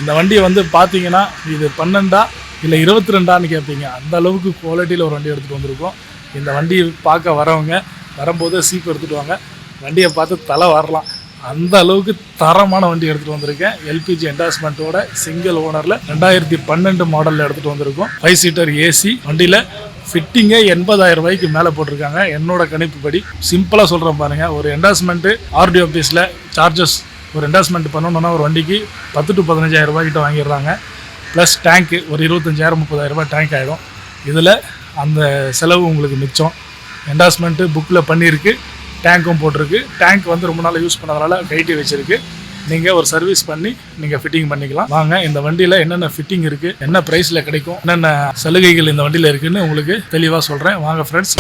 இந்த வண்டியை வந்து பார்த்தீங்கன்னா இது 12 இல்லை 22 கேட்பீங்க. அந்த அளவுக்கு குவாலிட்டியில் ஒரு வண்டி எடுத்துகிட்டு வந்திருக்கோம். இந்த வண்டி பார்க்க வரவங்க வரும்போது சீப் எடுத்துகிட்டு வாங்க, வண்டியை பார்த்து தலை வரலாம். அந்த அளவுக்கு தரமான வண்டி எடுத்துகிட்டு வந்திருக்கேன். எல்பிஜி என்டாஸ்மெண்ட்டோட சிங்கிள் ஓனரில் 2012 மாடலில் எடுத்துகிட்டு வந்திருக்கோம். 5 சீட்டர் ஏசி வண்டியில் ஃபிட்டிங்கே 80,000 ரூபாய்க்கு மேலே போட்டிருக்காங்க. என்னோட கணிப்புப்படி சிம்பிளாக சொல்கிறேன் பாருங்கள். ஒரு என்டாஸ்மெண்ட்டு ஆர்டி ஆஃபீஸில் சார்ஜஸ் ஒரு என்டாஸ்மெண்ட் பண்ணணுன்னா ஒரு வண்டிக்கு 10 to 15,000 ரூபாய்க்கிட்ட வாங்கிடுறாங்க. ப்ளஸ் டேங்க்கு ஒரு 25,000 30,000 ரூபாய் டேங்க் ஆகிடும். இதில் அந்த செலவு உங்களுக்கு மிச்சம். என்டாஸ்மெண்ட்டு புக்கில் பண்ணியிருக்கு, டேங்க்கும் போட்டிருக்கு. டேங்க் வந்து ரொம்ப நாள் யூஸ் பண்ணதுனால கைட்டி வச்சுருக்கு. நீங்கள் ஒரு சர்வீஸ் பண்ணி நீங்கள் ஃபிட்டிங் பண்ணிக்கலாம். வாங்க இந்த வண்டியில் என்னென்ன ஃபிட்டிங் இருக்குது, என்ன ப்ரைஸில் கிடைக்கும், என்னென்ன சலுகைகள் இந்த வண்டியில் இருக்குதுன்னு உங்களுக்கு தெளிவாக சொல்கிறேன். வாங்க ஃப்ரெண்ட்ஸ்.